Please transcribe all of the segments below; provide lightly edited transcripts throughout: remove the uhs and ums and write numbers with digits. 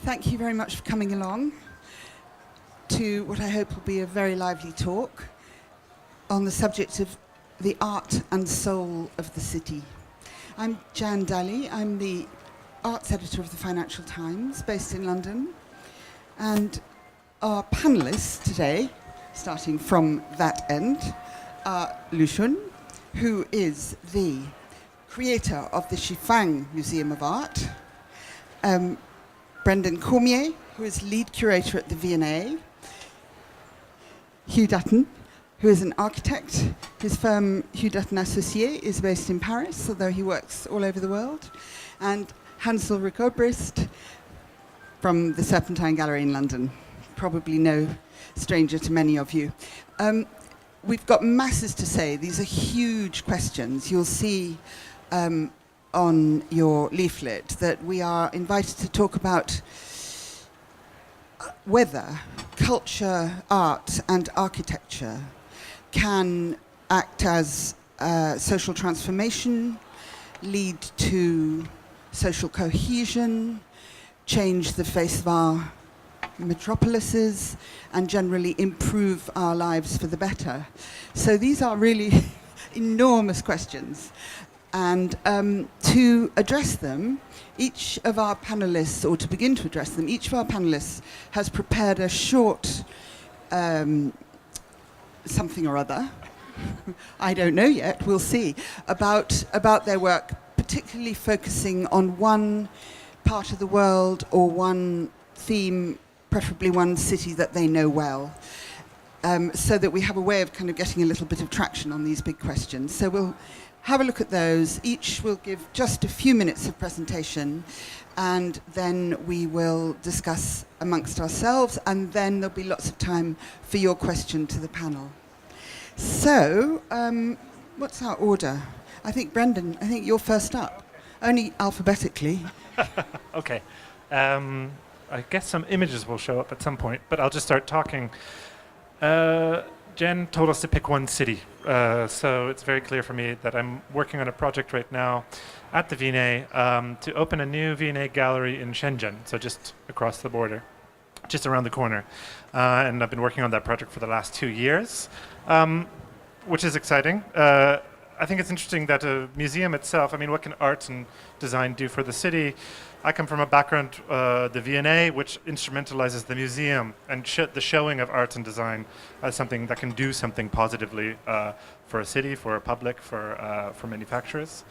Thank you very much for coming along to what I hope will be a very lively talk on the subject of the art and soul of the city. I'm Jan Daly. I'm the arts editor of the Financial Times, based in London. And our panellists today, starting from that end, are Lu Xun, who is the creator of the Shifang Museum of Art, Brendan Cormier, who is lead curator at the V&A, Hugh Dutton, who is an architect. His firm, Hugh Dutton Associés, is based in Paris, although he works all over the world, and Hansel Rickobrist from the Serpentine Gallery in London, probably no stranger to many of you. We've got masses to say. These are huge questions. You'll see on your leaflet that we are invited to talk about whether culture, art, and architecture can act as social transformation, lead to social cohesion, change the face of our metropolises, and generally improve our lives for the better. So these are really enormous questions. And to address them, each of our panelists, or to begin to address them, each of our panelists has prepared a short something or other, I don't know yet, we'll see, about their work, particularly focusing on one part of the world or one theme, preferably one city that they know well, so that we have a way of kind of getting a little bit of traction on these big questions. So we'll have a look at those. Each will give just a few minutes of presentation, and then we will discuss amongst ourselves, and then there'll be lots of time for your question to the panel. So, what's our order? I think, Brendan, you're first up, only alphabetically. Okay. I guess some images will show up at some point, but I'll just start talking. Jen told us to pick one city, so it's very clear for me that I'm working on a project right now at the V&A to open a new V&A gallery in Shenzhen, so just across the border, just around the corner. And I've been working on that project for the last 2 years, which is exciting. I think it's interesting that a museum itself, I mean, what can art and design do for the city? I come from a background, the V&A, which instrumentalizes the museum and the showing of art and design as something that can do something positively for a city, for a public, for manufacturers.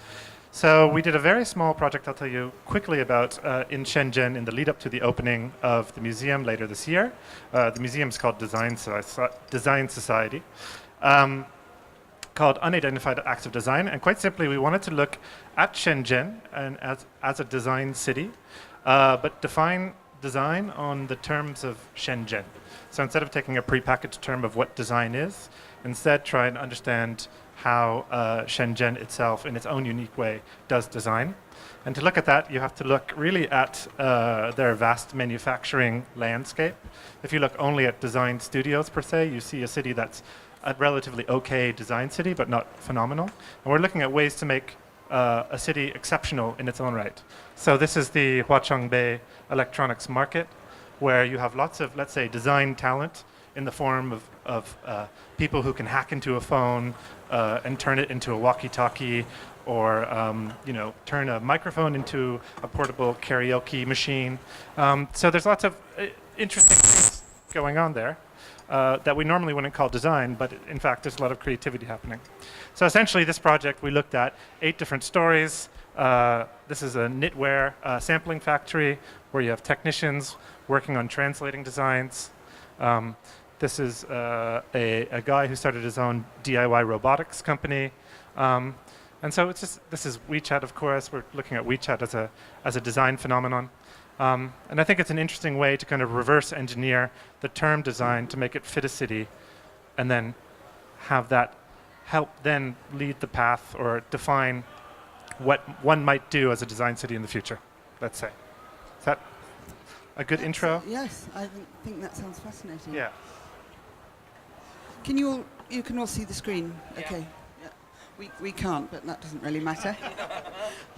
So we did a very small project I'll tell you quickly about in Shenzhen in the lead up to the opening of the museum later this year. The museum is called Design Society. Called Unidentified Acts of Design, and quite simply we wanted to look at Shenzhen and as a design city, but define design on the terms of Shenzhen. So instead of taking a prepackaged term of what design is, instead try and understand how Shenzhen itself in its own unique way does design. And to look at that, you have to look really at their vast manufacturing landscape. If you look only at design studios per se, you see a city that's a relatively okay design city, but not phenomenal. And we're looking at ways to make a city exceptional in its own right. So this is the Huaqiangbei Electronics Market, where you have lots of, let's say, design talent in the form of people who can hack into a phone and turn it into a walkie-talkie, or turn a microphone into a portable karaoke machine. So there's lots of interesting things going on there. That we normally wouldn't call design, but in fact there's a lot of creativity happening. So essentially this project we looked at 8 different stories. This is a knitwear sampling factory where you have technicians working on translating designs. This is a guy who started his own DIY robotics company. And so this is WeChat, of course. We're looking at WeChat as a design phenomenon. And I think it's an interesting way to kind of reverse engineer the term design to make it fit a city, and then have that help then lead the path or define what one might do as a design city in the future, let's say. Is that a good intro? Yes, I think that sounds fascinating. Yeah. You can all see the screen? Yeah. Okay. Yeah. We can't, but that doesn't really matter.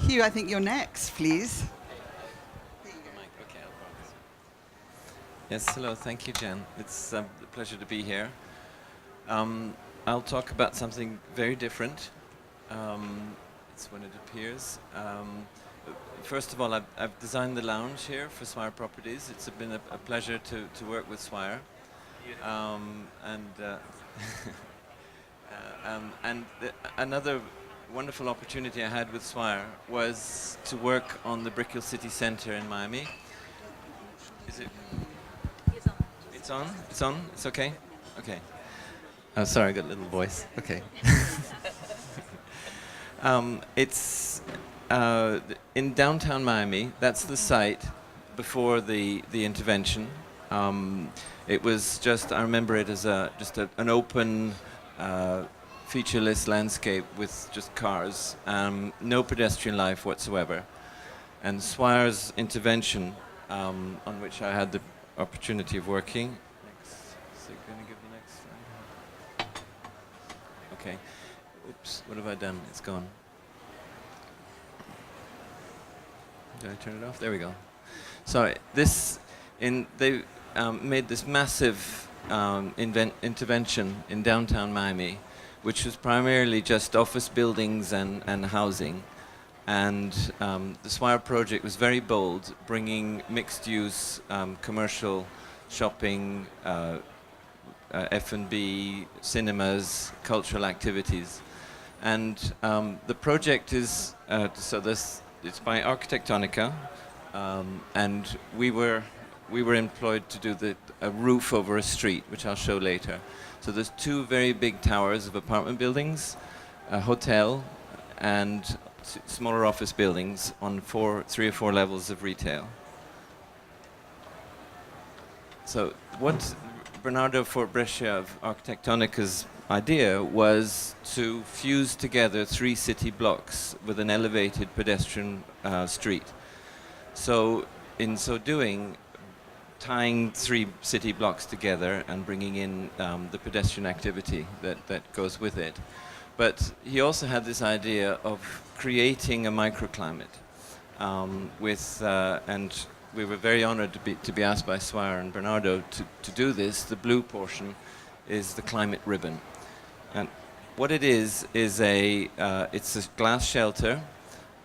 Hugh, I think you're next, please. Yes, hello, thank you, Jen. It's a pleasure to be here. I'll talk about something very different. It's when it appears. First of all, I've designed the lounge here for Swire Properties. It's been a pleasure to work with Swire. Another wonderful opportunity I had with Swire was to work on the Brickell City Centre in Miami. Is it? It's on? It's on? It's okay? Okay. Oh, sorry, I got a little voice. Okay. It's in downtown Miami. That's the site before the intervention. It was just, I remember it as an open, featureless landscape with just cars, no pedestrian life whatsoever. And Swire's intervention, on which I had the opportunity of working. Is it going to give the next slide? Okay. Oops, what have I done? It's gone. Did I turn it off? There we go. Sorry. They made this massive intervention in downtown Miami, which was primarily just office buildings and housing. And the Swire project was very bold, bringing mixed-use commercial shopping, F&B, cinemas, cultural activities. And the project is, it's by Arquitectonica, and we were employed to do a roof over a street, which I'll show later. So there's two very big towers of apartment buildings, a hotel, and smaller office buildings on 3 or 4 levels of retail. So what Bernardo Fortbrescia of Arquitectonica's idea was to fuse together 3 city blocks with an elevated pedestrian street. So in so doing, tying 3 city blocks together and bringing in the pedestrian activity that goes with it. But he also had this idea of creating a microclimate and we were very honored to be asked by Swire and Bernardo to do this. The blue portion is the climate ribbon. And what it is it's a glass shelter,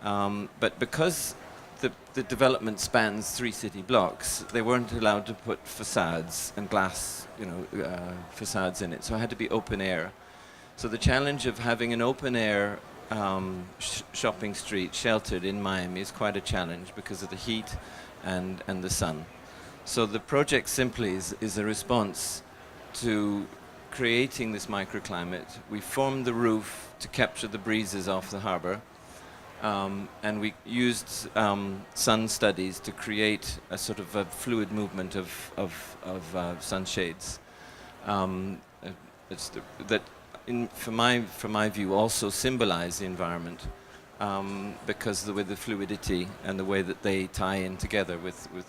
but because the development spans 3 city blocks, they weren't allowed to put facades and glass, facades in it. So it had to be open air. So the challenge of having an open-air shopping street sheltered in Miami is quite a challenge because of the heat and the sun. So the project simply is a response to creating this microclimate. We formed the roof to capture the breezes off the harbor, and we used sun studies to create a sort of a fluid movement of sunshades. From my view, also symbolize the environment because with the fluidity and the way that they tie in together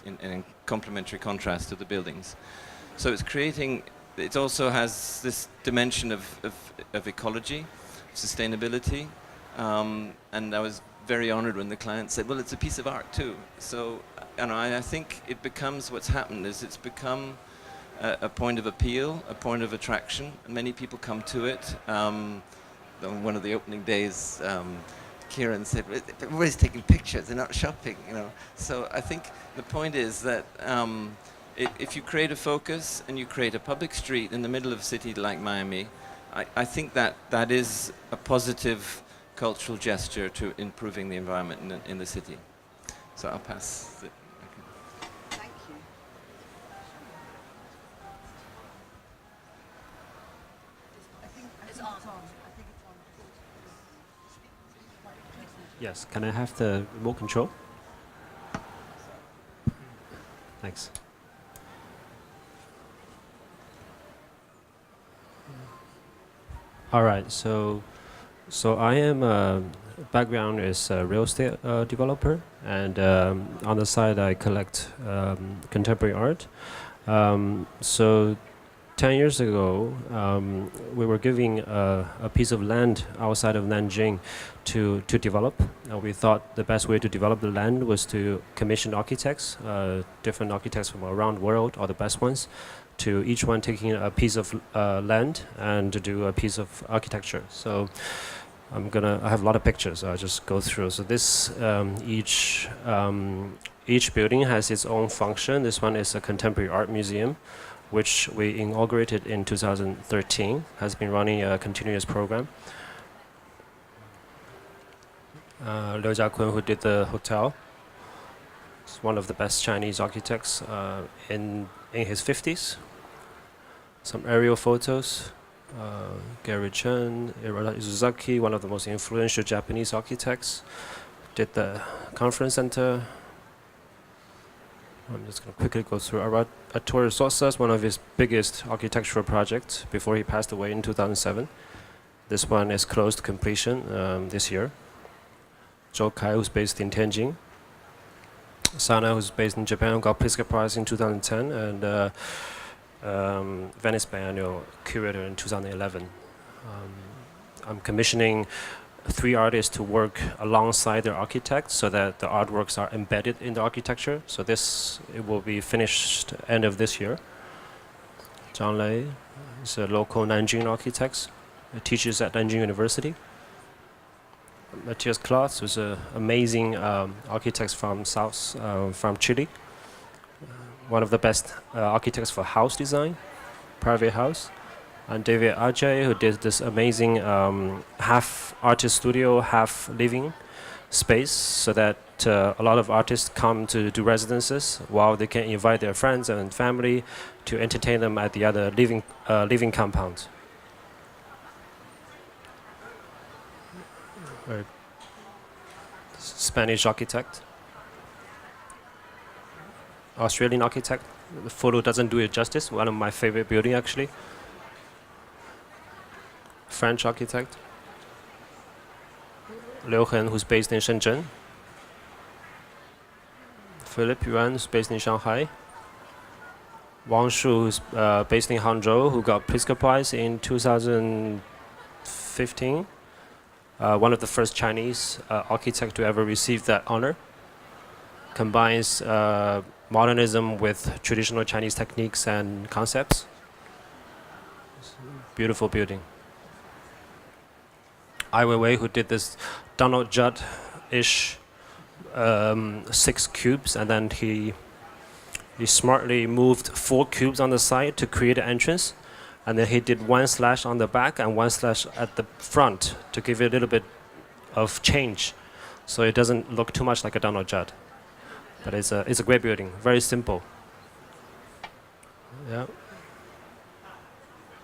in complementary contrast to the buildings. So it's creating. It also has this dimension of ecology, sustainability, and I was very honored when the client said, "Well, it's a piece of art too." So, I think it becomes what's happened is it's become a point of appeal, a point of attraction. Many people come to it. On one of the opening days, Kieran said, "They're always taking pictures, they're not shopping," So I think the point is that if you create a focus and you create a public street in the middle of a city like Miami, I think that is a positive cultural gesture to improving the environment in the city. So I'll pass it. Thank you. I think it's on. I think it's on. Yes, can I have the remote control? Thanks. All right, so I am background is a real estate developer, and on the side I collect contemporary art. So 10 years ago, we were giving a piece of land outside of Nanjing to develop. We thought the best way to develop the land was to commission architects, different architects from around the world, or the best ones, to each one taking a piece of land and to do a piece of architecture. So I have a lot of pictures, I'll just go through. So this, each building has its own function. This one is a contemporary art museum, which we inaugurated in 2013, has been running a continuous program. Liu Jiakun, who did the hotel, is one of the best Chinese architects in his 50s. Some aerial photos. Gary Chen, Hirota Izuzaki, one of the most influential Japanese architects, did the conference center. I'm just going to quickly go through Arturo Sosa's, one of his biggest architectural projects before he passed away in 2007. This one is close to completion this year. Zhou Kai, who's based in Tianjin. Sana, who's based in Japan, who got Pritzker Prize in 2010, and Venice Biennial curator in 2011. I'm commissioning 3 artists to work alongside their architects so that the artworks are embedded in the architecture. So it will be finished end of this year. Zhang Lei is a local Nanjing architect. He teaches at Nanjing University. Matthias Klotz, who's an amazing architect from Chile. One of the best architects for house design, private house. And David Ajay, who did this amazing half artist studio, half living space, so that a lot of artists come to do residences while they can invite their friends and family to entertain them at the other living compound. Spanish architect. Australian architect. The photo doesn't do it justice. One of my favorite building, actually. French architect. Liu Hen, who's based in Shenzhen. Philip Yuan, who's based in Shanghai. Wang Shu, who's based in Hangzhou, who got Pritzker Prize in 2015. One of the first Chinese architects to ever receive that honor. Combines modernism with traditional Chinese techniques and concepts. Beautiful building. Ai Weiwei, who did this Donald Judd-ish 6 cubes, and then he smartly moved 4 cubes on the side to create an entrance, and then he did 1 slash on the back and 1 slash at the front to give it a little bit of change, so it doesn't look too much like a Donald Judd. But it's a great building, very simple. Yeah.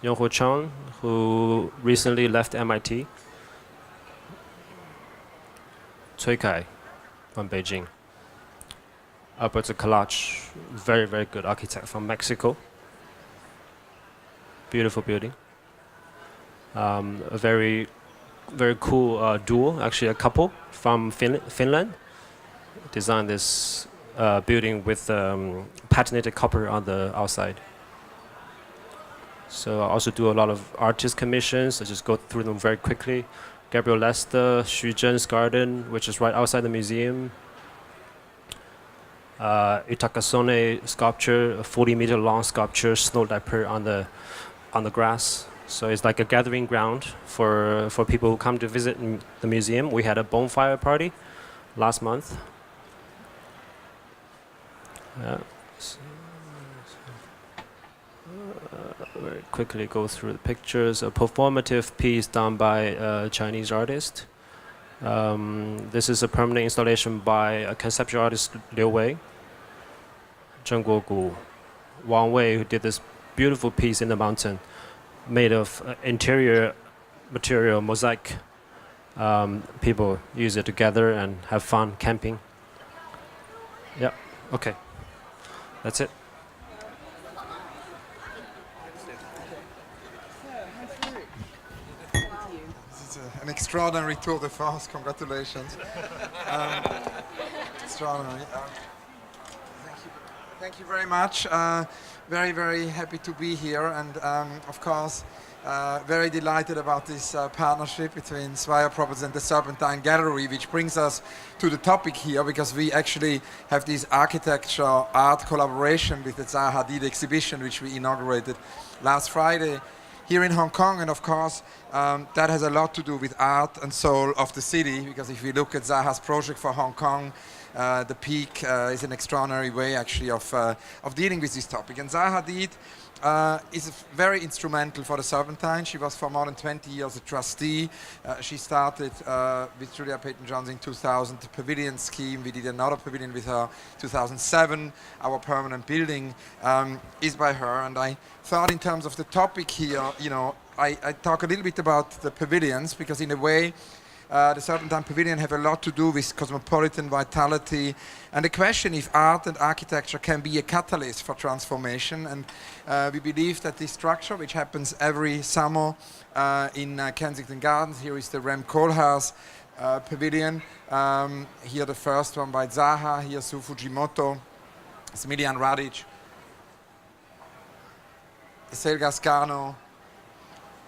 Yonghu Chang, who recently left MIT. Cui Kai from Beijing. Alberto Kalach, very, very good architect from Mexico. Beautiful building. A very, very cool duo, actually a couple from Finland. Designed this building with patinated copper on the outside. So I also do a lot of artist commissions. I just go through them very quickly. Gabriel Lester, Xu Zhen's garden, which is right outside the museum. Itakasone sculpture, a 40-meter long sculpture, snow leopard on the grass. So it's like a gathering ground for people who come to visit the museum. We had a bonfire party last month. Yeah. Very quickly go through the pictures. A performative piece done by a Chinese artist. This is a permanent installation by a conceptual artist Liu Wei, Zheng Guogu, Wang Wei, who did this beautiful piece in the mountain, made of interior material, mosaic. People use it to gather and have fun camping. Yeah, okay. That's it. This is an extraordinary tour de France. Congratulations. Extraordinary. Thank you. Thank you very much. Very, very happy to be here, and of course, very delighted about this partnership between Swire Properties and the Serpentine Gallery, which brings us to the topic here, because we actually have this architecture art collaboration with the Zaha Hadid exhibition, which we inaugurated last Friday here in Hong Kong. And of course, that has a lot to do with art and soul of the city, because if we look at Zaha's project for Hong Kong, the Peak is an extraordinary way actually of dealing with this topic. And Zaha Hadid is very instrumental for the Serpentine. She was for more than 20 years a trustee. She started with Julia Peyton-Jones in 2000, the pavilion scheme. We did another pavilion with her 2007. Our permanent building is by her. And I thought in terms of the topic here, you know, I talk a little bit about the pavilions, because in a way, the Serpentine Pavilion have a lot to do with cosmopolitan vitality and the question if art and architecture can be a catalyst for transformation. And we believe that this structure, which happens every summer in Kensington Gardens, here is the Rem Koolhaas Pavilion, here the first one by Zaha, here Sue Fujimoto, Smiljan Radic, Sel Gascano,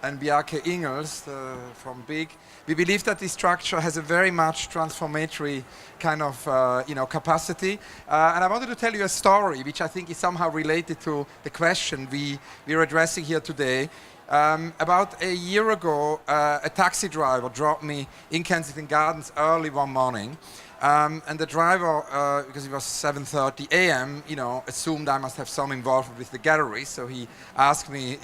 and Bjarke Ingels from Big. We believe that this structure has a very much transformatory kind of capacity. And I wanted to tell you a story which I think is somehow related to the question we're addressing here today. About a year ago, a taxi driver dropped me in Kensington Gardens early one morning. And the driver, because it was 7:30 a.m., assumed I must have some involvement with the gallery. So he asked me,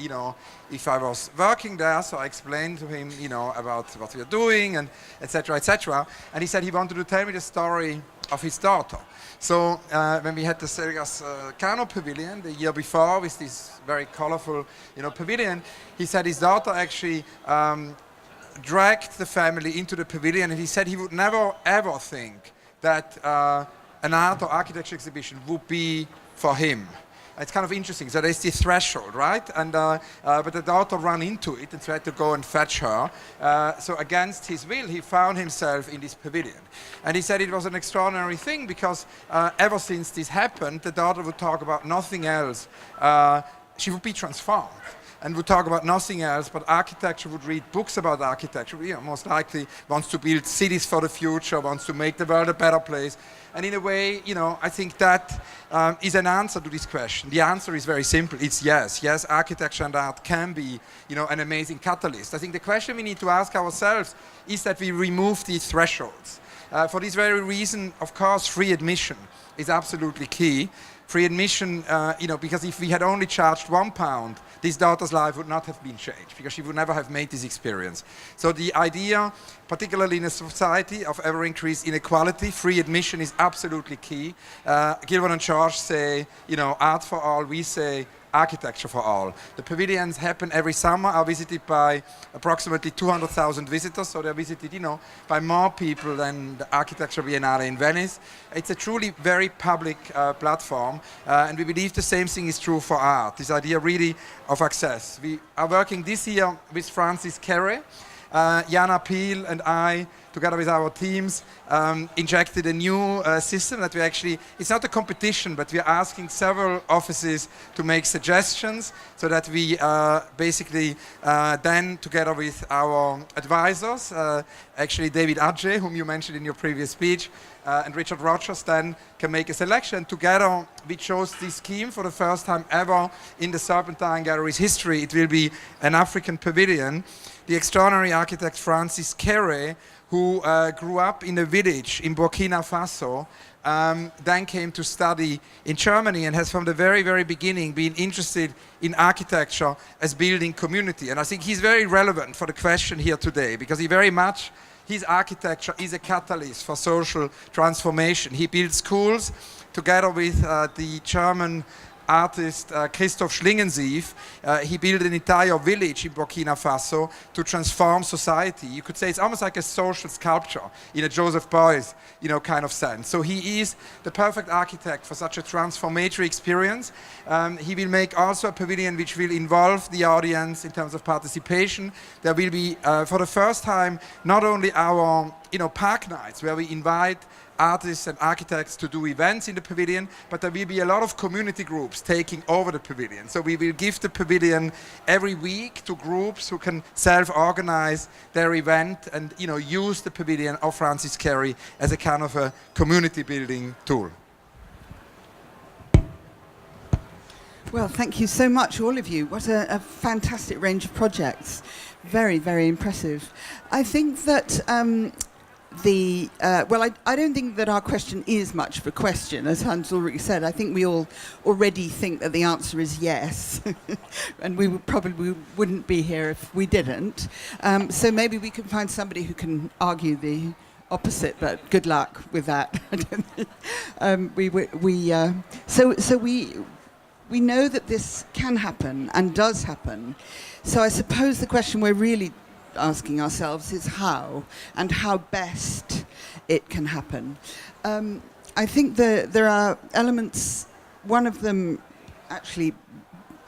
if I was working there. So I explained to him, about what we are doing and etc., etc. And he said he wanted to tell me the story of his daughter. So when we had the Selgas Kano Pavilion the year before with this very colorful, pavilion, he said his daughter actually dragged the family into the pavilion, and he said he would never ever think that an art or architecture exhibition would be for him. It's kind of interesting. So there's this threshold, right? And but the daughter ran into it and tried to go and fetch her. So against his will, he found himself in this pavilion. And he said it was an extraordinary thing, because ever since this happened, the daughter would talk about nothing else. She would be transformed and would talk about nothing else but architecture, would read books about architecture, most likely wants to build cities for the future, wants to make the world a better place. And in a way, I think that is an answer to this question. The answer is very simple. It's yes. Yes, architecture and art can be, an amazing catalyst. I think the question we need to ask ourselves is that we remove these thresholds. For this very reason, of course, free admission is absolutely key. Free admission, because if we had only charged £1, this daughter's life would not have been changed, because she would never have made this experience. So the idea, particularly in a society of ever-increased inequality, free admission is absolutely key. Gilbert and George say, art for all. We say architecture for all. The pavilions happen every summer, are visited by approximately 200,000 visitors, so they're visited, by more people than the Architecture Biennale in Venice. It's a truly very public platform, and we believe the same thing is true for art, this idea really of access. We are working this year with Francis Carey. Jana Peel and I, together with our teams, injected a new system that we actually, it's not a competition, but we are asking several offices to make suggestions, so that we basically then, together with our advisors, actually David Adje, whom you mentioned in your previous speech, and Richard Rogers, then can make a selection. Together we chose this scheme for the first time ever in the Serpentine Gallery's history. It will be an African pavilion. The extraordinary architect Francis Carey, who grew up in a village in Burkina Faso, then came to study in Germany, and has from the very, very beginning been interested in architecture as building community. And I think he's very relevant for the question here today, because his architecture is a catalyst for social transformation. He built schools together with the German artist Christoph Schlingensief. He built an entire village in Burkina Faso to transform society. You could say it's almost like a social sculpture in a Joseph Beuys, kind of sense. So he is the perfect architect for such a transformatory experience. He will make also a pavilion which will involve the audience in terms of participation. There will be, for the first time, not only our park nights where we invite artists and architects to do events in the pavilion, but there will be a lot of community groups taking over the pavilion. So we will give the pavilion every week to groups who can self-organize their event and use the pavilion of Francis Carey as a kind of a community building tool. Well, thank you so much, all of you. What a fantastic range of projects. Very, very impressive. I think that I don't think that our question is much of a question, as Hans already said. I think we all already think that the answer is yes, and we probably wouldn't be here if we didn't. So maybe we can find somebody who can argue the opposite, but good luck with that. We know that this can happen and does happen. So I suppose the question we're really asking ourselves is how, and how best it can happen. I think there are elements, one of them actually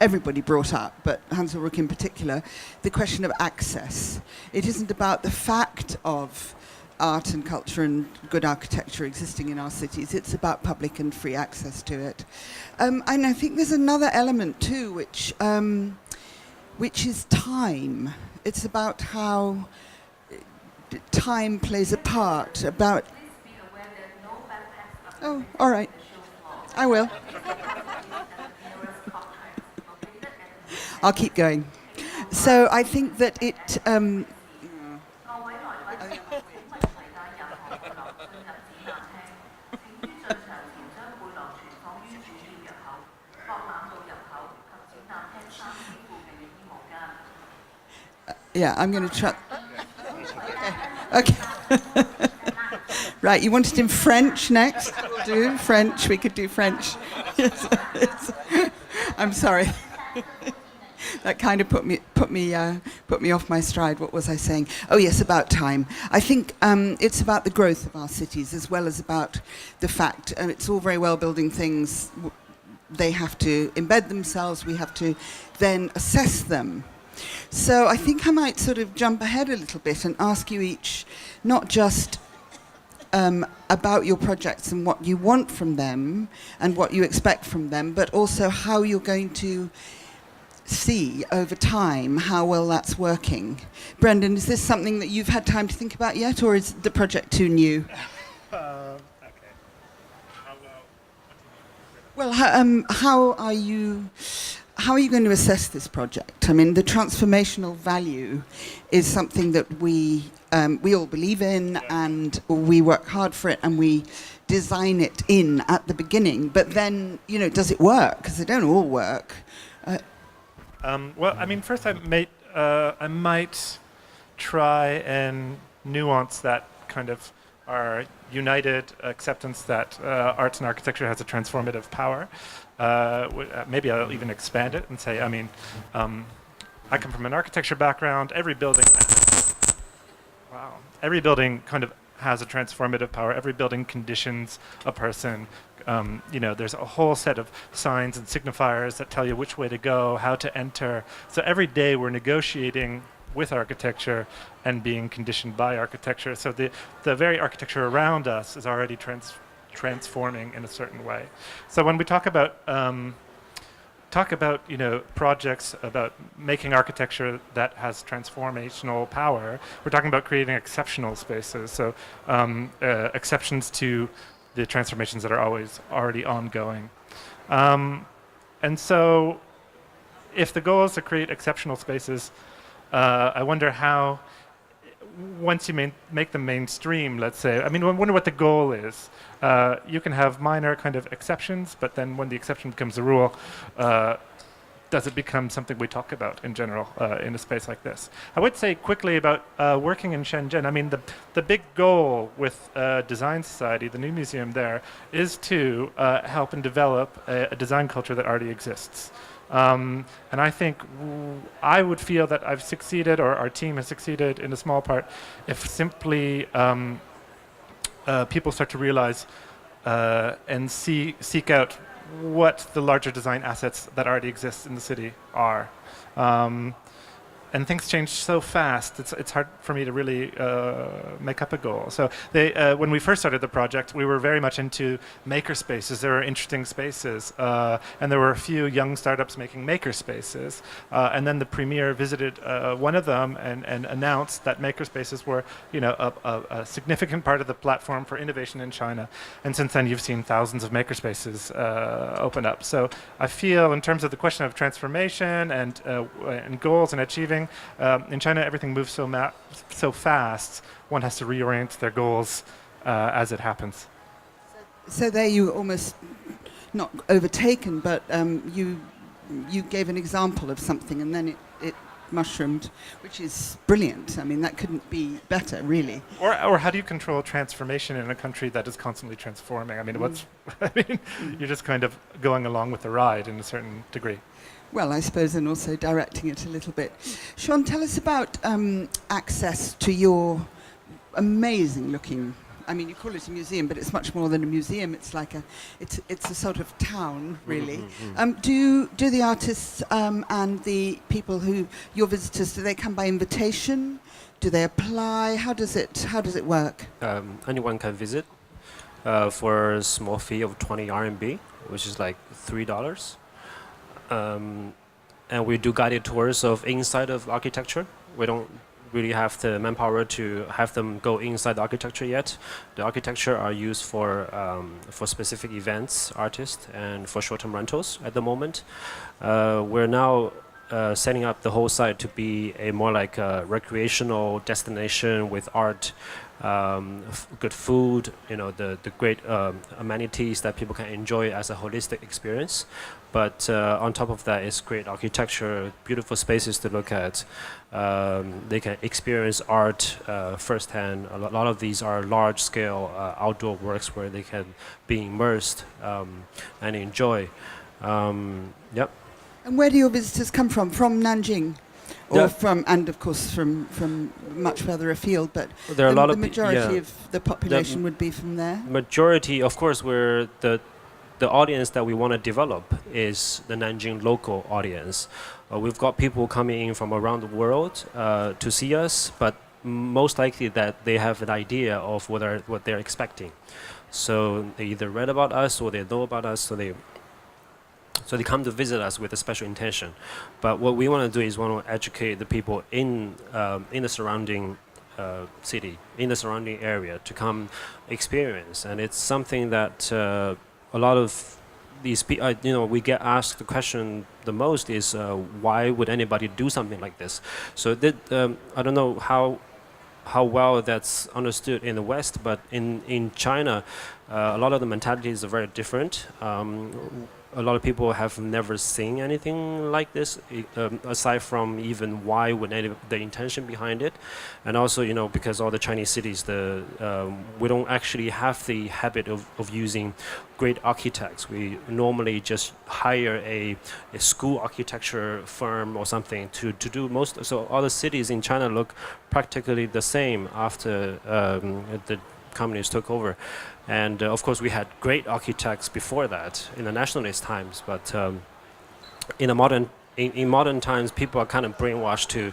everybody brought up, but Hans Ulrich in particular, the question of access. It isn't about the fact of art and culture and good architecture existing in our cities. It's about public and free access to it. And I think there's another element too, which is time. It's about how time plays a part. About. Oh, all right. I will. I'll keep going. So I think that it. Yeah, I'm going to try. Okay. Right, you want it in French next? We'll do French. We could do French. Yes. I'm sorry. That kind of put me off my stride. What was I saying? Oh yes, about time. I think it's about the growth of our cities as well as about the fact it's all very well building things. They have to embed themselves. We have to then assess them. So I think I might sort of jump ahead a little bit and ask you each, not just about your projects and what you want from them and what you expect from them, but also how you're going to see over time how well that's working. Brendan, is this something that you've had time to think about yet, or is the project too new? Okay. Well, how are you going to assess this project? I mean, the transformational value is something that we all believe in, and we work hard for it, and we design it in at the beginning. But then, does it work? Because they don't all work. Well, I mean, first I might try and nuance that kind of our united acceptance that arts and architecture has a transformative power. Maybe I'll even expand it and say, I mean, I come from an architecture background. Every building kind of has a transformative power. Every building conditions a person. There's a whole set of signs and signifiers that tell you which way to go, how to enter. So every day we're negotiating with architecture and being conditioned by architecture. So the very architecture around us is already transforming in a certain way. So when we talk about projects about making architecture that has transformational power, we're talking about creating exceptional spaces. So exceptions to the transformations that are already ongoing. And so if the goal is to create exceptional spaces, I wonder how, once you make them mainstream, let's say, I mean, I wonder what the goal is. You can have minor kind of exceptions, but then when the exception becomes the rule, does it become something we talk about in general in a space like this? I would say quickly about working in Shenzhen. I mean, the big goal with Design Society, the new museum there, is to help and develop a design culture that already exists. And I think I would feel that I've succeeded, or our team has succeeded in a small part, if simply people start to realize and seek out what the larger design assets that already exist in the city are. And and things change so fast. It's hard for me to really make up a goal. So when we first started the project, we were very much into maker spaces. There were interesting spaces, and there were a few young startups making maker spaces. And then the premier visited one of them and announced that maker spaces were, a significant part of the platform for innovation in China. And since then, you've seen thousands of maker spaces open up. So I feel, in terms of the question of transformation and goals and achieving, in China everything moves so fast. One has to reorient their goals as it happens. So there you almost not overtaken, but you gave an example of something, and then it mushroomed, which is brilliant. I mean, that couldn't be better, really. Or how do you control transformation in a country that is constantly transforming? I mean, you're just kind of going along with the ride in a certain degree. Well, I suppose, and also directing it a little bit. Sean, tell us about access to your amazing-looking. I mean, you call it a museum, but it's much more than a museum. It's like it's a sort of town, really. Do the artists and the people your visitors, do they come by invitation? Do they apply? How does it work? Anyone can visit for a small fee of 20 RMB, which is like $3. And we do guided tours of inside of architecture. We don't really have the manpower to have them go inside the architecture yet. The architecture are used for specific events, artists, and for short-term rentals at the moment. We're now setting up the whole site to be a more like a recreational destination with art, good food, the great amenities that people can enjoy as a holistic experience. But on top of that is great architecture, beautiful spaces to look at. They can experience art firsthand. A lot of these are large-scale outdoor works where they can be immersed and enjoy. Yep. And where do your visitors come from? From Nanjing? Or and of course from much further afield, but there are a lot the majority of the population would be from there? Majority, of course, where the audience that we want to develop is the Nanjing local audience. We've got people coming in from around the world to see us, but most likely that they have an idea of what they're expecting. So they either read about us or they know about us, so they come to visit us with a special intention. But what we want to do is want to educate the people in the surrounding city, in the surrounding area, to come experience. And it's something that a lot of these people, we get asked the question the most is why would anybody do something like this? So I don't know how well that's understood in the West, but in China, a lot of the mentalities are very different. A lot of people have never seen anything like this, aside from even why would the intention behind it. And also, because all the Chinese cities, we don't actually have the habit of using great architects. We normally just hire a school architecture firm or something to do most. So all the cities in China look practically the same after the communists took over. And of course, we had great architects before that in the nationalist times. But in modern times, people are kind of brainwashed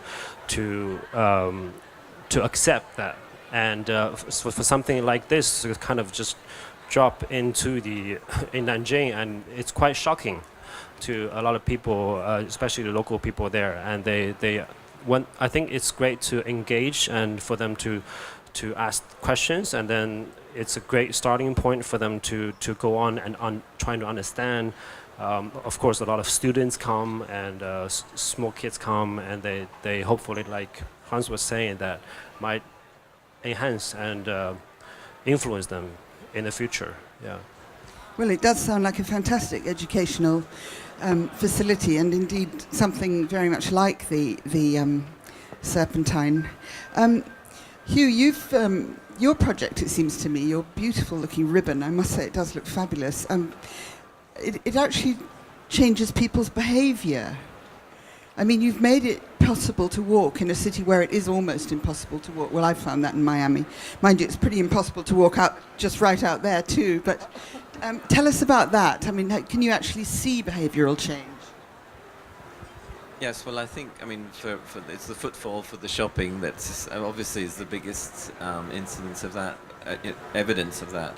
to accept that. And for something like this to kind of just drop into in Nanjing, and it's quite shocking to a lot of people, especially the local people there. And I think it's great to engage and for them to ask questions, and then it's a great starting point for them to go on and trying to understand. Of course, a lot of students come and small kids come, and they hopefully, like Hans was saying, that might enhance and influence them in the future. Yeah. Well, it does sound like a fantastic educational facility, and indeed something very much like the Serpentine. Hugh, your project, it seems to me, your beautiful-looking ribbon, I must say it does look fabulous. It actually changes people's behaviour. I mean, you've made it possible to walk in a city where it is almost impossible to walk. Well, I've found that in Miami. Mind you, it's pretty impossible to walk out just right out there too. But tell us about that. I mean, can you actually see behavioural change? Yes, well, I think, I mean, it's the footfall for the shopping that's obviously is the biggest incidence of that, evidence of that.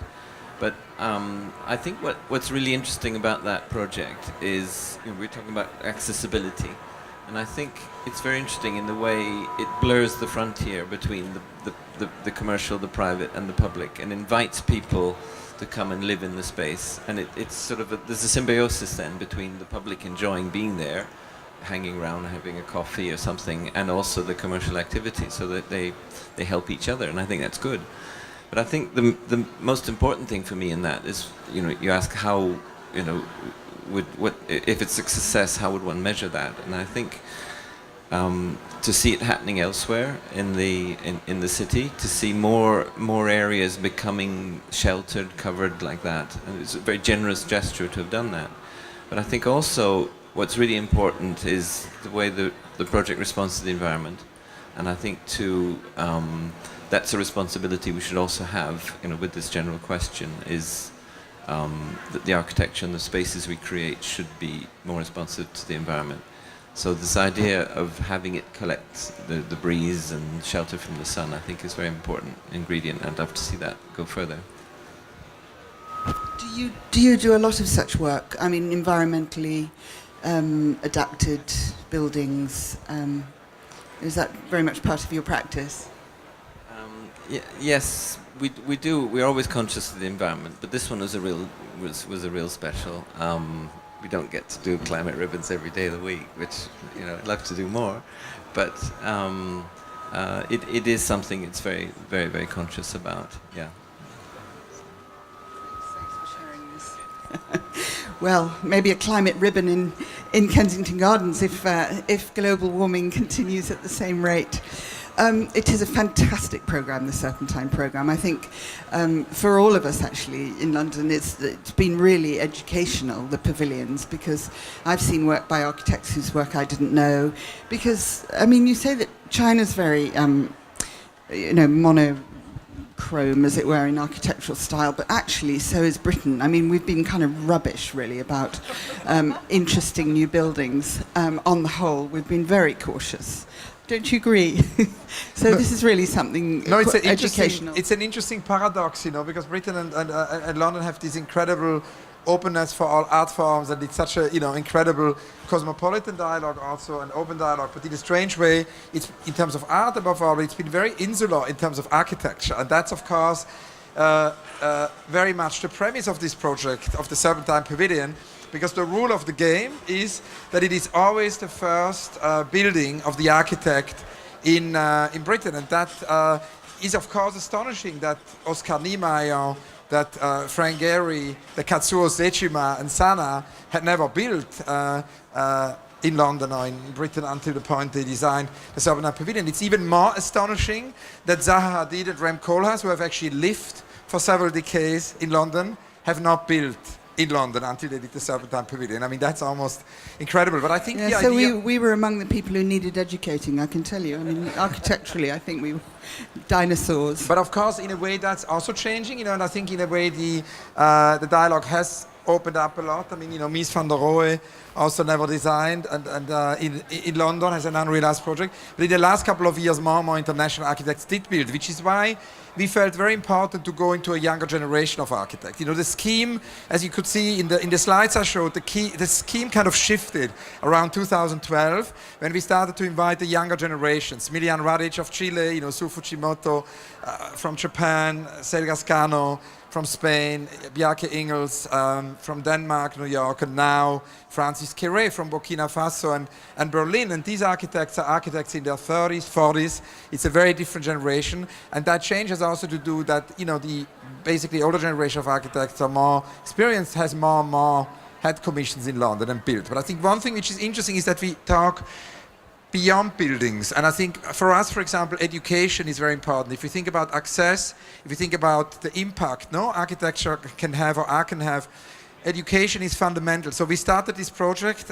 But I think what's really interesting about that project is, you know, we're talking about accessibility, and I think it's very interesting in the way it blurs the frontier between the commercial, the private, and the public, and invites people to come and live in the space. And it's sort of there's a symbiosis then between the public enjoying being there, hanging around, having a coffee or something, and also the commercial activity, so that they help each other, and I think that's good. But I think the most important thing for me in that is, you know, you ask how, you know, if it's a success, how would one measure that? And I think to see it happening elsewhere in the city, to see more areas becoming sheltered, covered like that, and it's a very generous gesture to have done that. But I think also what's really important is the way the project responds to the environment, and I think that's a responsibility we should also have, you know, with this general question, is that the architecture and the spaces we create should be more responsive to the environment. So this idea of having it collect the breeze and shelter from the sun, I think, is a very important ingredient, and I'd love to see that go further. Do you do a lot of such work? I mean, environmentally adapted buildings. Is that very much part of your practice? Yes, we do. We're always conscious of the environment, but this one was a real special. We don't get to do climate ribbons every day of the week, which, you know, I'd love to do more, but it is something it's very, very, very conscious about. Yeah. Thanks for sharing this. Well, maybe a climate ribbon in Kensington Gardens if global warming continues at the same rate. It is a fantastic programme, the Serpentine programme. I think for all of us actually in London, it's been really educational, the pavilions, because I've seen work by architects whose work I didn't know. Because, I mean, you say that China's very, monochrome, as it were, in architectural style, but actually so is Britain. I mean, we've been kind of rubbish, really, about interesting new buildings. On the whole, we've been very cautious. Don't you agree? So no, this is really something educational. It's an interesting paradox, you know, because Britain and London have this incredible openness for all art forms, and it's such a, you know, incredible cosmopolitan dialogue also, and open dialogue. But in a strange way, it's in terms of art above all, it's been very insular in terms of architecture, and that's of course very much the premise of this project of the Serpentine Pavilion. Because the rule of the game is that it is always the first building of the architect in Britain, and that is of course astonishing. That Oscar Niemeyer, that Frank Gehry, that Katsuo Sejima and Sana had never built in London or in Britain until the point they designed the Serpentine Pavilion. It's even more astonishing that Zaha Hadid and Rem Koolhaas, who have actually lived for several decades in London, have not built in London until they did the Serpentine Pavilion. I mean, that's almost incredible. But I think the so idea... we were among the people who needed educating, I can tell you. I mean, architecturally, I think we were dinosaurs. But of course, in a way, that's also changing, you know, and I think in a way the dialogue has opened up a lot. I mean, you know, Mies van der Rohe also never designed, and in London has an unrealized project. But in the last couple of years, more and more international architects did build, which is why we felt very important to go into a younger generation of architects. You know, the scheme, as you could see in the slides I showed, the scheme kind of shifted around 2012 when we started to invite the younger generations. Milian Radic of Chile, you know, Su Fujimoto from Japan, Sel Gascano from Spain, Bjarke Ingels from Denmark, New York, and now Francis Quéré from Burkina Faso and Berlin. And these architects are architects in their 30s, 40s. It's a very different generation. And that change has also to do that, you know, the basically older generation of architects are more experienced, has more and more had commissions in London and built. But I think one thing which is interesting is that we talk beyond buildings. And I think for us, for example, education is very important. If you think about access, if you think about the impact, no, architecture can have or art can have, education is fundamental. So we started this project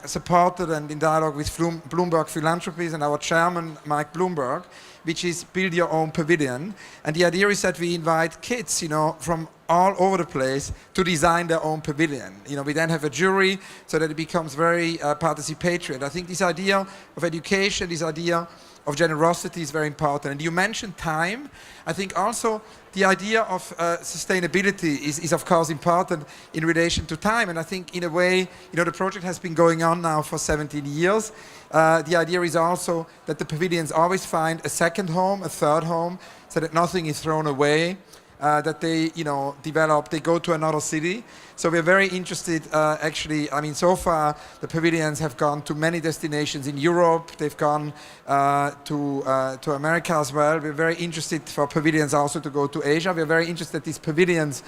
supported and in dialogue with Bloomberg Philanthropies and our chairman, Mike Bloomberg, which is Build Your Own Pavilion. And the idea is that we invite kids, from all over the place to design their own pavilion. We then have a jury so that it becomes very participatory. And I think this idea of education, this idea of generosity is very important. And you mentioned time. I think also the idea of sustainability is of course important in relation to time. And I think in a way, the project has been going on now for 17 years. The idea is also that the pavilions always find a second home, a third home, so that nothing is thrown away. That they, develop, they go to another city. So we're very interested, so far the pavilions have gone to many destinations in Europe. They've gone to America as well. We're very interested for pavilions also to go to Asia. We're very interested that these pavilions,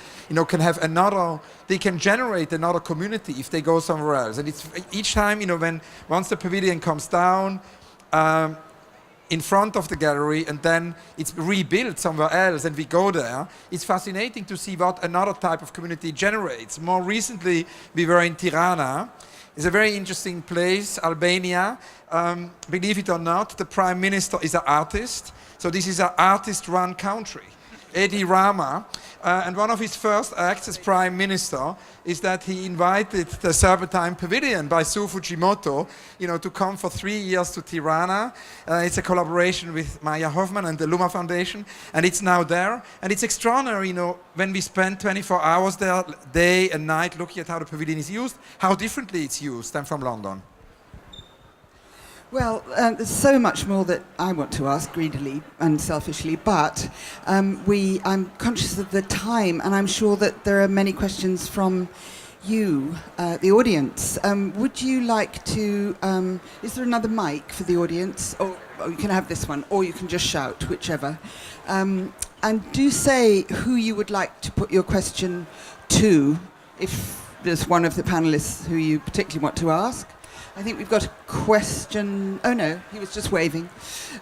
can have they can generate another community if they go somewhere else. And it's each time, once the pavilion comes down, in front of the gallery and then it's rebuilt somewhere else and we go there, it's fascinating to see what another type of community generates. More recently, we were in Tirana. It's a very interesting place, Albania. Believe it or not, the prime minister is an artist. So this is an artist-run country. Edi Rama. And one of his first acts as prime minister is that he invited the Serpentine Pavilion by Sue Fujimoto, to come for 3 years to Tirana. It's a collaboration with Maya Hoffman and the Luma Foundation, and it's now there. And it's extraordinary, when we spend 24 hours there, day and night, looking at how the pavilion is used, how differently it's used than from London. Well, there's so much more that I want to ask greedily and selfishly, but I'm conscious of the time, and I'm sure that there are many questions from you, the audience. Would you like to... is there another mic for the audience? Or you can have this one, or you can just shout, whichever. And do say who you would like to put your question to, if there's one of the panelists who you particularly want to ask. I think we've got a question. Oh no, he was just waving.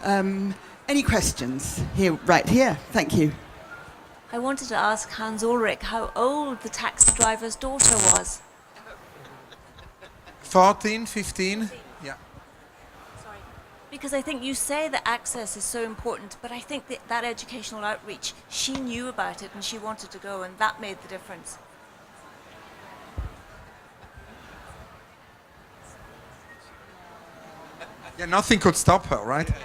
Any questions? Right here. Thank you. I wanted to ask Hans Ulrich how old the taxi driver's daughter was. 14, 15? Yeah. Sorry. Because I think you say that access is so important, but I think that educational outreach, she knew about it and she wanted to go, and that made the difference. Yeah, nothing could stop her, right? Have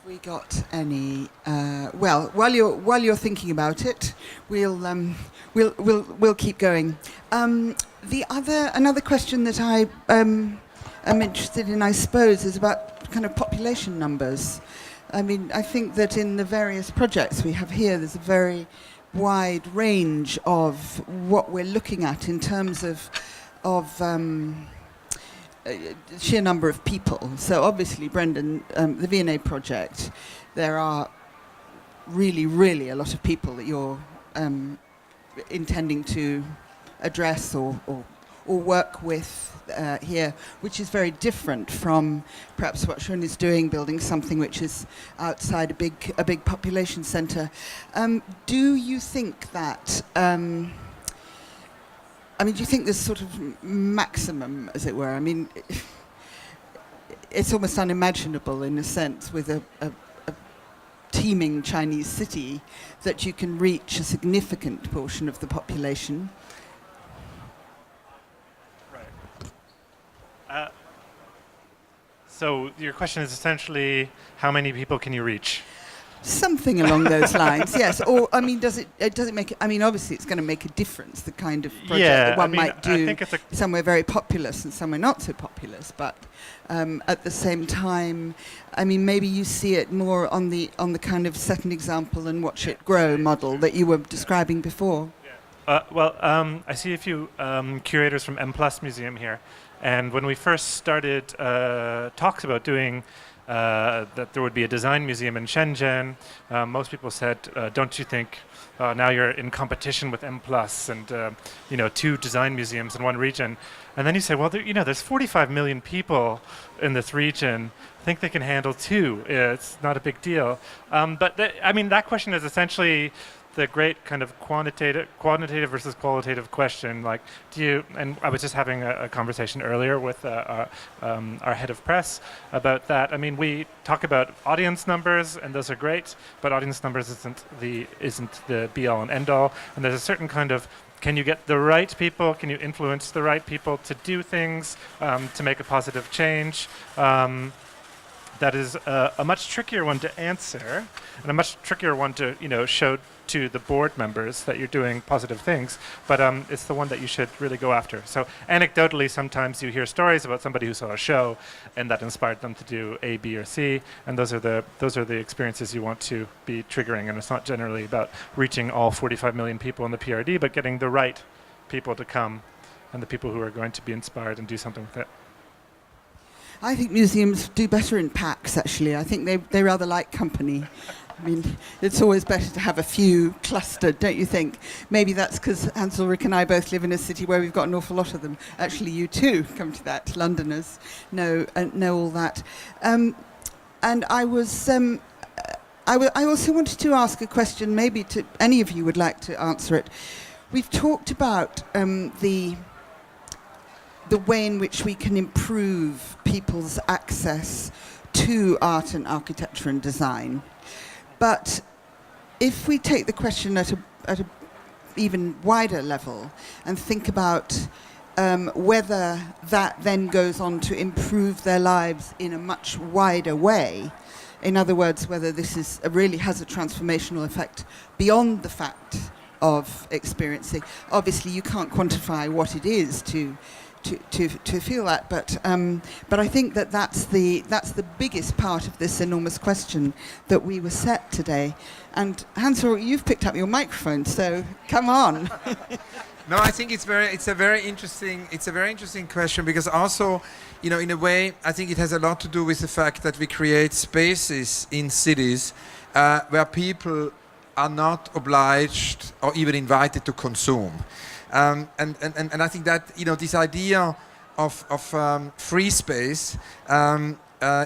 we got any? Well, while you're thinking about it, we'll keep going. Another question that I am interested in, I suppose, is about kind of population numbers. I mean, I think that in the various projects we have here, there's a very wide range of what we're looking at in terms of sheer number of people. So obviously, Brendan, the V&A project, there are really, really a lot of people that you're intending to address or work with here, which is very different from perhaps what Shun is doing, building something which is outside a big population centre. Do you think that... do you think there's sort of maximum, as it were? I mean, it's almost unimaginable in a sense with a teeming Chinese city that you can reach a significant portion of the population. Right. So your question is essentially, how many people can you reach? Something along those lines, yes. Or, does it make... obviously it's going to make a difference, the kind of project that one might do somewhere very populous and somewhere not so populous. But at the same time, maybe you see it more on the kind of set an example and watch it grow model that you were describing before. Yeah. I see a few curators from M+ Museum here. And when we first started talks about doing... that there would be a design museum in Shenzhen. Most people said, don't you think now you're in competition with M+ and 2 design museums in one region? And then you say, well, there's 45 million people in this region. I think they can handle 2. It's not a big deal. But that question is essentially the great kind of quantitative versus qualitative question, like, and I was just having a conversation earlier with our head of press about that. I mean, we talk about audience numbers, and those are great, but audience numbers isn't the be-all and end-all, and there's a certain kind of, can you get the right people, can you influence the right people to do things, to make a positive change? That is a much trickier one to answer, and a much trickier one to show to the board members that you're doing positive things. But it's the one that you should really go after. So anecdotally, sometimes you hear stories about somebody who saw a show, and that inspired them to do A, B, or C. And those are the experiences you want to be triggering. And it's not generally about reaching all 45 million people in the PRD, but getting the right people to come, and the people who are going to be inspired and do something with it. I think museums do better in packs, actually. I think they rather like company. I mean, it's always better to have a few clustered, don't you think? Maybe that's because Hans Ulrich and I both live in a city where we've got an awful lot of them. Actually, you too come to that. Londoners know all that. And I was... I also wanted to ask a question, maybe to any of you would like to answer it. We've talked about the way in which we can improve people's access to art and architecture and design. But if we take the question at a even wider level and think about whether that then goes on to improve their lives in a much wider way, in other words, whether this really has a transformational effect beyond the fact of experiencing. Obviously, you can't quantify what it is to feel that, but I think that's the biggest part of this enormous question that we were set today. And Hans-Ulrich, you've picked up your microphone, so come on. No, I think it's a very interesting question, because also, in a way, I think it has a lot to do with the fact that we create spaces in cities where people are not obliged or even invited to consume. And I think that this idea of free space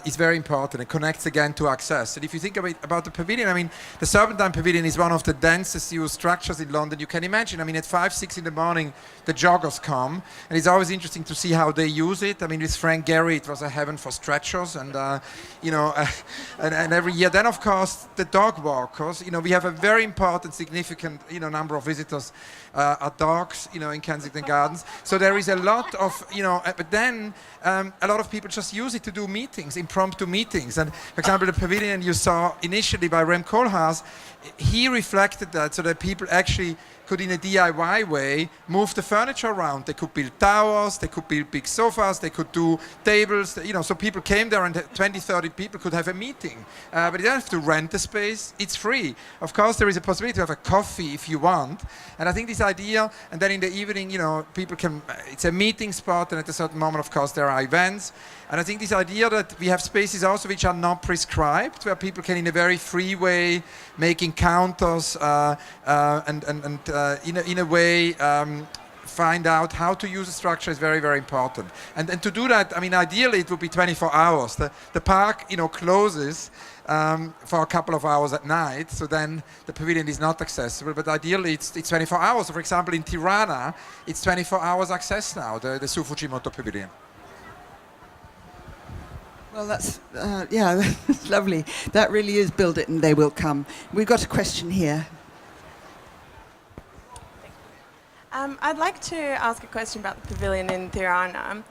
is very important. It connects again to access. And if you think about the pavilion, I mean, the Serpentine Pavilion is one of the densest used structures in London you can imagine. I mean, at 5, 6 in the morning, the joggers come, and it's always interesting to see how they use it. I mean, with Frank Gehry, it was a heaven for stretchers, and and every year. Then, of course, the dog walkers. We have a very important, significant, number of visitors are dogs, in Kensington Gardens. So there is a lot of, but then a lot of people just use it to do meetings, impromptu meetings. And for example, the pavilion you saw initially by Rem Koolhaas, he reflected that so that people actually could, in a DIY way, move the furniture around. They could build towers, they could build big sofas, they could do tables, so people came there and 20, 30 people could have a meeting. But you don't have to rent the space, it's free. Of course, there is a possibility to have a coffee if you want. And I think this idea, and then in the evening, people can, it's a meeting spot, and at a certain moment, of course, there are events. And I think this idea that we have spaces also which are not prescribed, where people can, in a very free way, make encounters and in a way find out how to use a structure is very, very important. And to do that, I mean, ideally it would be 24 hours. The park, closes for a couple of hours at night, so then the pavilion is not accessible. But ideally, it's 24 hours. So for example, in Tirana, it's 24 hours access now, the Su Fujimoto Pavilion. Well, that's that's lovely. That really is build it and they will come. We've got a question here. I'd like to ask a question about the pavilion in Tirana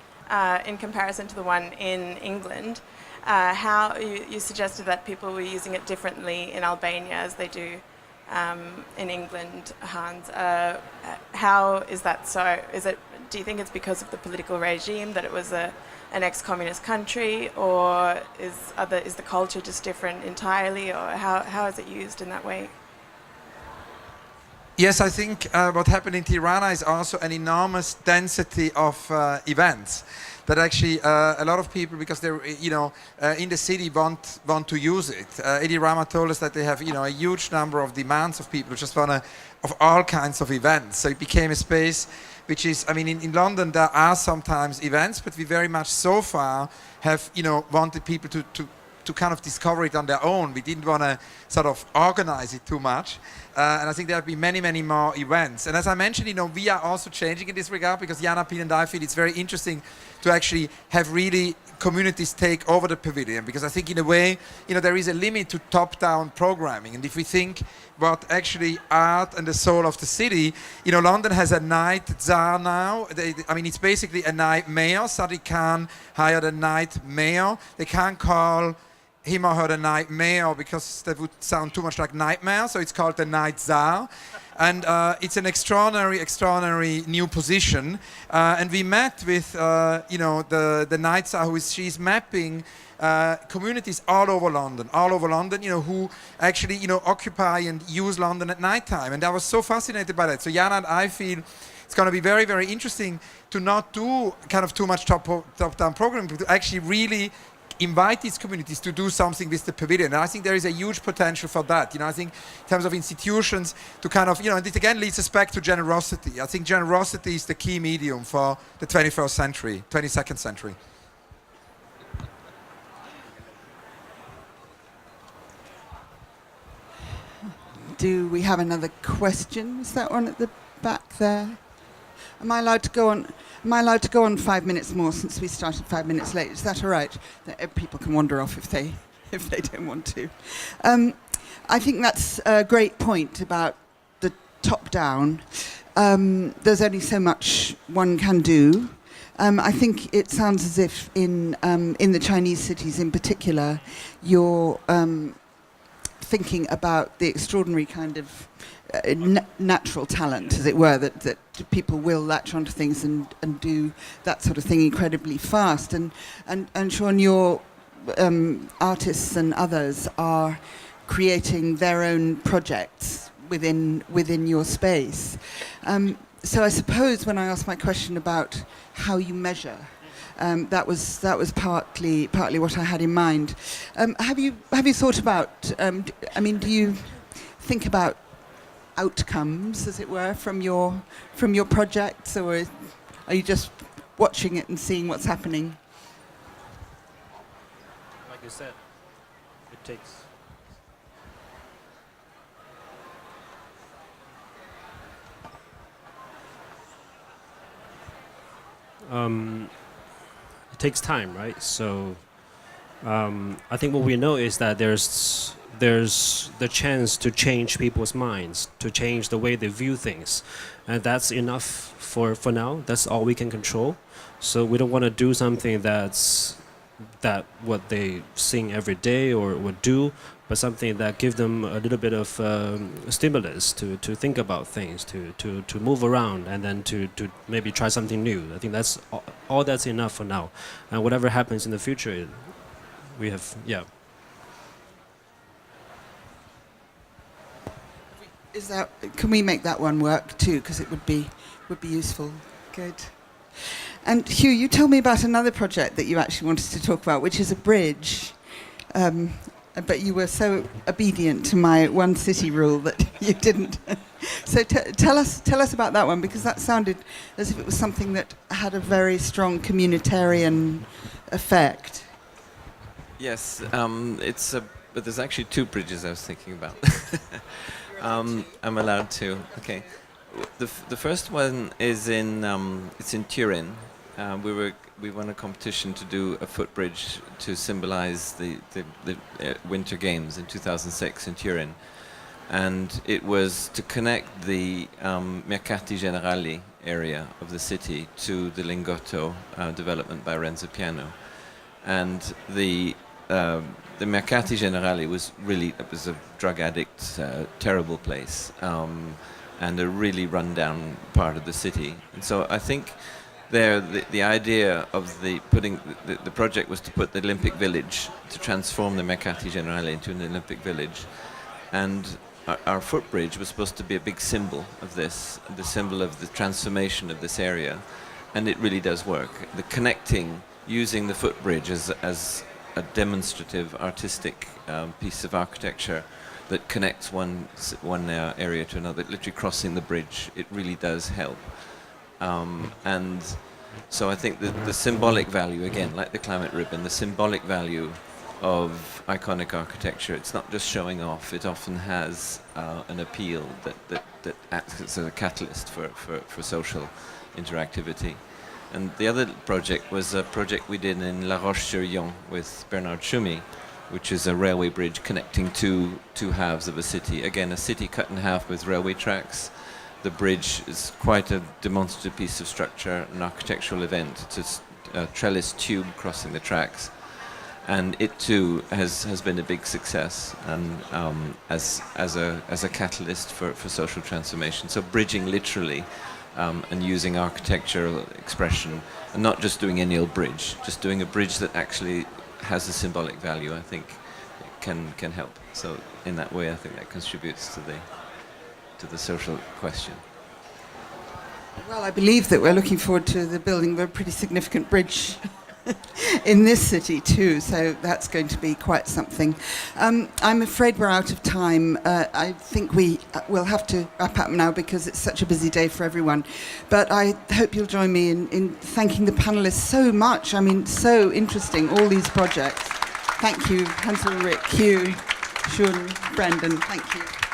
in comparison to the one in England. How you suggested that people were using it differently in Albania as they do in England, Hans. How is that so? Do you think it's because of the political regime, that it was an ex-communist country, or is the culture just different entirely, or how is it used in that way? Yes, I think what happened in Tirana is also an enormous density of events that actually a lot of people, because they're in the city, want to use it. Edi Rama told us that they have a huge number of demands of people who just want of all kinds of events. So it became a space which is, I mean, in London there are sometimes events, but we very much so far have wanted people to kind of discover it on their own. We didn't want to sort of organize it too much. And I think there'll be many, many more events. And as I mentioned, we are also changing in this regard, because Jana, Pien and I feel it's very interesting to actually have really communities take over the pavilion, because I think in a way, there is a limit to top-down programming. And if we think about actually art and the soul of the city, London has a night czar now. It's basically a night mayor. Sadiq Khan hired a night mayor. They can't call him or her the night mayor because that would sound too much like nightmare, so it's called the night czar. And it's an extraordinary new position. And we met with, the night czar, she's mapping communities all over London, who actually, occupy and use London at night time. And I was so fascinated by that. So Jana and I feel it's going to be very, very interesting to not do kind of too much top-down programming, but to actually really invite these communities to do something with the pavilion. And I think there is a huge potential for that. I think in terms of institutions to kind of, and it again leads us back to generosity. I think generosity is the key medium for the 21st century, 22nd century. Do we have another question? Is that one at the back there? Am I allowed to go on? Am I allowed to go on 5 minutes more, since we started 5 minutes late? Is that all right? People can wander off if they don't want to. I think that's a great point about the top down. There's only so much one can do. I think it sounds as if in the Chinese cities in particular, you're thinking about the extraordinary kind of natural talent, as it were, that people will latch onto things and do that sort of thing incredibly fast. And Sean, your artists and others are creating their own projects within your space. So I suppose when I asked my question about how you measure, that was partly what I had in mind. Have you thought about? Do you think about outcomes, as it were, from your projects, or are you just watching it and seeing what's happening? Like you said, it takes. It takes time, right? So I think what we know is that there's the chance to change people's minds, to change the way they view things, and that's enough for now. That's all we can control. So we don't want to do something that what they sing every day or would do, but something that gives them a little bit of stimulus to think about things, to move around, and then to maybe try something new. I think that's all that's enough for now, and whatever happens in the future, we have, yeah. Can we make that one work too? Because it would be useful. Good. And Hugh, you told me about another project that you actually wanted to talk about, which is a bridge. But you were so obedient to my one city rule that you didn't. So tell us about that one, because that sounded as if it was something that had a very strong communitarian effect. Yes, but there's actually two bridges I was thinking about. I'm allowed to. Okay, the first one is it's in Turin. We won a competition to do a footbridge to symbolize the Winter Games in 2006 in Turin, and it was to connect the Mercati Generali area of the city to the Lingotto development by Renzo Piano, and the Mercati Generali was a drug addict, terrible place, and a really run-down part of the city. And so I think the idea of the project was to put the Olympic Village, to transform the Mercati Generali into an Olympic Village. And our footbridge was supposed to be a big symbol of this, the symbol of the transformation of this area. And it really does work. The connecting, using the footbridge as a demonstrative artistic piece of architecture that connects one area to another, literally crossing the bridge, it really does help. And so I think that the symbolic value, again, like the climate ribbon, the symbolic value of iconic architecture. It's not just showing off. It often has an appeal that acts as a catalyst for social interactivity. And the other project was a project we did in La Roche-sur-Yon with Bernard Schumi, which is a railway bridge connecting two halves of a city. Again, a city cut in half with railway tracks. The bridge is quite a demonstrative piece of structure, an architectural event. It's a trellis tube crossing the tracks. And it too has been a big success, and as a catalyst for social transformation. So bridging literally and using architectural expression, and not just doing any old bridge, just doing a bridge that actually has a symbolic value, I think can help. So in that way, I think that contributes to the social question. Well, I believe that we're looking forward to the building of a pretty significant bridge in this city too, so that's going to be quite something. I'm afraid we're out of time. I think we will have to wrap up now because it's such a busy day for everyone. But I hope you'll join me in thanking the panelists so much. I mean, so interesting, all these projects. Thank you, Hans Ulrich, Hugh, Shun, Brendan, thank you.